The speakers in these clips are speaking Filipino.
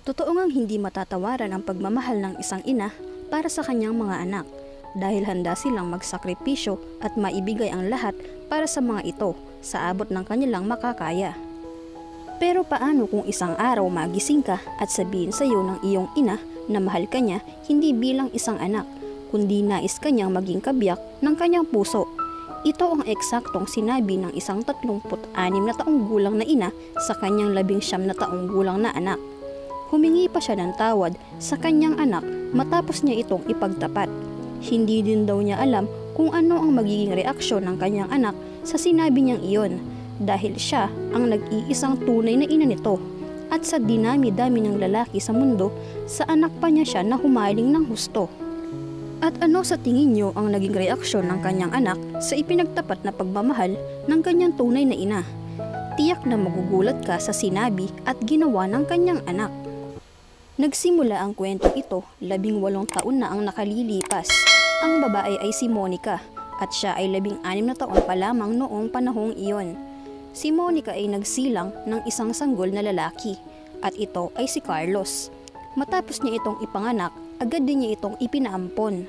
Totoo ngang hindi matatawaran ang pagmamahal ng isang ina para sa kanyang mga anak dahil handa silang magsakripisyo at maibigay ang lahat para sa mga ito sa abot ng kanilang makakaya. Pero paano kung isang araw magising ka at sabihin sa iyo ng iyong ina na mahal ka niya hindi bilang isang anak, kundi nais kanyang maging kabiyak ng kanyang puso? Ito ang eksaktong sinabi ng isang 36 na taong gulang na ina sa kanyang 19 na taong gulang na anak. Humingi pa siya ng tawad sa kanyang anak matapos niya itong ipagtapat. Hindi din daw niya alam kung ano ang magiging reaksyon ng kanyang anak sa sinabi niyang iyon dahil siya ang nag-iisang tunay na ina nito at sa dinami-dami ng lalaki sa mundo, sa anak pa niya siya na humaling ng husto. At ano sa tingin niyo ang naging reaksyon ng kanyang anak sa ipinagtapat na pagmamahal ng kanyang tunay na ina? Tiyak na magugulat ka sa sinabi at ginawa ng kanyang anak. Nagsimula ang kwentong ito 18 taon na ang nakalilipas. Ang babae ay si Monica at siya ay 16 na taon pa lamang noong panahong iyon. Si Monica ay nagsilang ng isang sanggol na lalaki at ito ay si Carlos. Matapos niya itong ipanganak, agad din niya itong ipinaampon.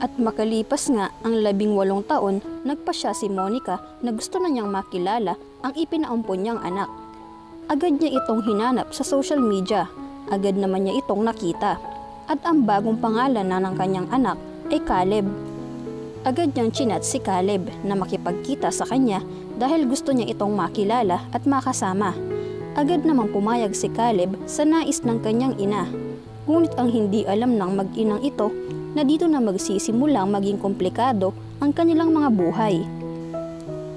At makalipas nga ang 18 taon, nagpasya si Monica na gusto na niyang makilala ang ipinaampon niyang anak. Agad niya itong hinanap sa social media. Agad naman niya itong nakita at ang bagong pangalan na ng kanyang anak ay Caleb. Agad niyang chinat si Caleb na makipagkita sa kanya dahil gusto niya itong makilala at makasama. Agad namang pumayag si Caleb sa nais ng kanyang ina. Ngunit ang hindi alam ng mag-inang ito na dito na magsisimulang maging komplikado ang kanilang mga buhay.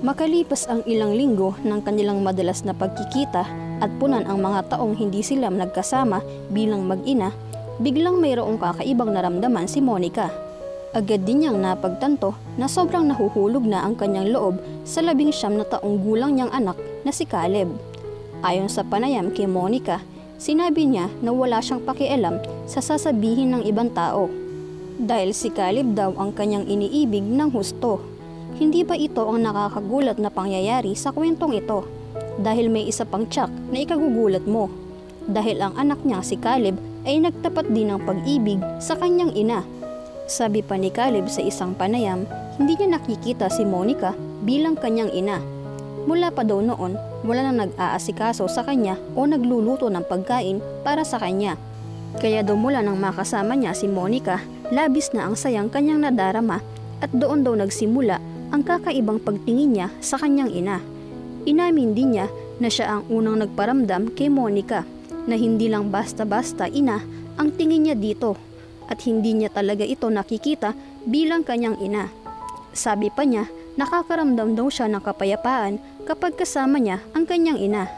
Makalipas ang ilang linggo ng kanilang madalas na pagkikita at punan ang mga taong hindi sila nagkasama bilang mag-ina, biglang mayroong kakaibang naramdaman si Monica. Agad din niyang napagtanto na sobrang nahuhulog na ang kanyang loob sa 19 na taong gulang niyang anak na si Caleb. Ayon sa panayam kay Monica, sinabi niya na wala siyang pakialam sa sasabihin ng ibang tao. Dahil si Caleb daw ang kanyang iniibig ng husto. Hindi ba ito ang nakakagulat na pangyayari sa kwentong ito? Dahil may isa pang tiyak na ikagugulat mo. Dahil ang anak niya si Caleb ay nagtapat din ng pag-ibig sa kanyang ina. Sabi pa ni Caleb sa isang panayam, hindi niya nakikita si Monica bilang kanyang ina. Mula pa daw noon, wala nang nag-aasikaso sa kanya o nagluluto ng pagkain para sa kanya. Kaya daw mula nang makasama niya si Monica, labis na ang sayang kanyang nadarama at doon daw nagsimula ang kakaibang pagtingin niya sa kanyang ina. Inamin din niya na siya ang unang nagparamdam kay Monica na hindi lang basta-basta ina ang tingin niya dito at hindi niya talaga ito nakikita bilang kanyang ina. Sabi pa niya, nakakaramdam daw siya ng kapayapaan kapag kasama niya ang kanyang ina.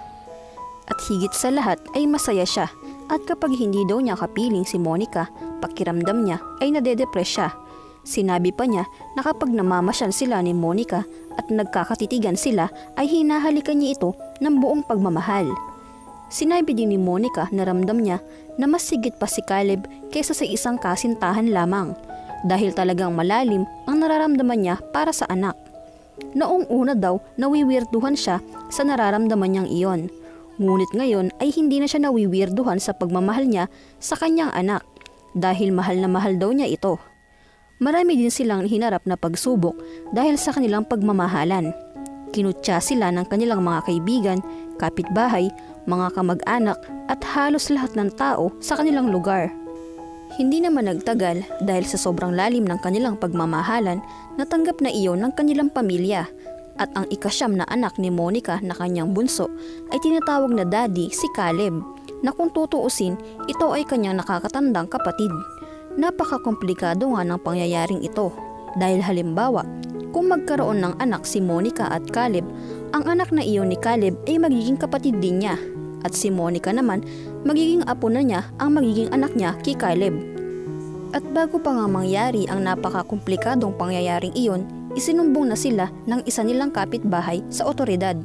At higit sa lahat ay masaya siya at kapag hindi daw niya kapiling si Monica, pakiramdam niya ay nade-depress siya. Sinabi pa niya na kapag namamasyal sila ni Monica at nagkakatitigan sila ay hinahalikan niya ito ng buong pagmamahal. Sinabi din ni Monica na ramdam niya na mas sigit pa si Caleb kaysa sa isang kasintahan lamang dahil talagang malalim ang nararamdaman niya para sa anak. Noong una daw nawiwirduhan siya sa nararamdaman niyang iyon. Ngunit ngayon ay hindi na siya nawiwirduhan sa pagmamahal niya sa kanyang anak dahil mahal na mahal daw niya ito. Marami din silang hinarap na pagsubok dahil sa kanilang pagmamahalan. Kinutya sila ng kanilang mga kaibigan, kapitbahay, mga kamag-anak at halos lahat ng tao sa kanilang lugar. Hindi naman nagtagal dahil sa sobrang lalim ng kanilang pagmamahalan, natanggap na iyon ng kanilang pamilya at ang ika-9 na anak ni Monica na kanyang bunso ay tinatawag na daddy si Caleb na kung tutuusin ito ay kanyang nakakatandang kapatid. Napaka-komplikado nga ng pangyayaring ito dahil halimbawa kung magkaroon ng anak si Monica at Caleb, ang anak na iyon ni Caleb ay magiging kapatid din niya at si Monica naman magiging apo na niya ang magiging anak niya kay Caleb. At bago pa nga mangyari ang napaka-komplikadong pangyayaring iyon, isinumbong na sila ng isa nilang kapitbahay sa otoridad.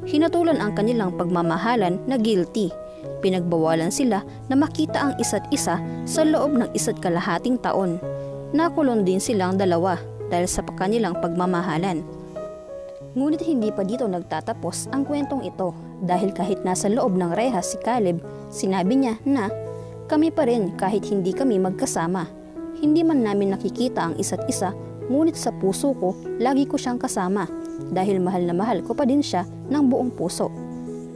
Hinatulan ang kanilang pagmamahalan na guilty. Pinagbawalan sila na makita ang isa't isa sa loob ng 1.5 taon. Nakulong din silang dalawa dahil sa kanilang pagmamahalan. Ngunit hindi pa dito nagtatapos ang kwentong ito dahil kahit nasa loob ng rehas si Caleb, sinabi niya na kami pa rin kahit hindi kami magkasama. Hindi man namin nakikita ang isa't isa, ngunit sa puso ko lagi ko siyang kasama dahil mahal na mahal ko pa din siya ng buong puso.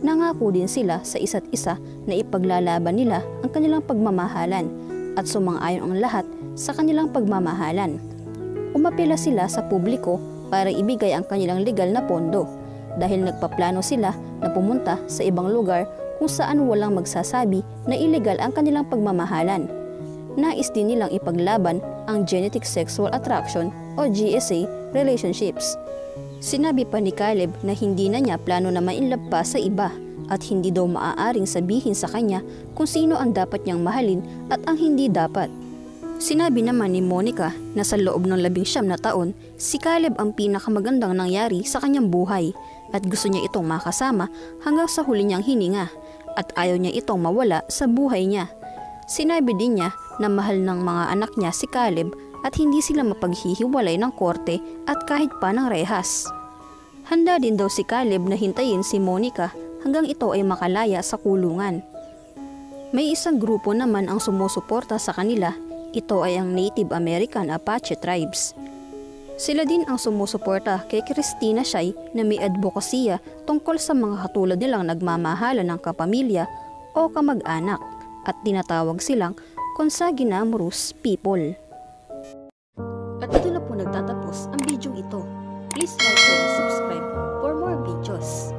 Nangako din sila sa isa't isa na ipaglalaban nila ang kanilang pagmamahalan at sumang-ayon ang lahat sa kanilang pagmamahalan. Umapela sila sa publiko para ibigay ang kanilang legal na pondo dahil nagpaplano sila na pumunta sa ibang lugar kung saan walang magsasabi na illegal ang kanilang pagmamahalan. Nais din nilang ipaglaban ang genetic sexual attraction o GSA relationships. Sinabi pa ni Caleb na hindi na niya plano na mainlove pa sa iba at hindi daw maaaring sabihin sa kanya kung sino ang dapat niyang mahalin at ang hindi dapat. Sinabi naman ni Monica na sa loob ng 19 na taon, si Caleb ang pinakamagandang nangyari sa kanyang buhay at gusto niya itong makasama hanggang sa huli niyang hininga at ayaw niya itong mawala sa buhay niya. Sinabi din niya na mahal ng mga anak niya si Caleb at hindi sila mapaghihiwalay ng korte at kahit pa ng rehas. Handa din daw si Caleb na hintayin si Monica hanggang ito ay makalaya sa kulungan. May isang grupo naman ang sumusuporta sa kanila. Ito ay ang Native American Apache tribes. Sila din ang sumusuporta kay Christina Shay na may advokasya tungkol sa mga katulad nilang nagmamahalan ng kapamilya o kamag-anak at tinatawag silang consanguineous people. At dito na po nagtatapos ang video ito. Please like and subscribe for more videos.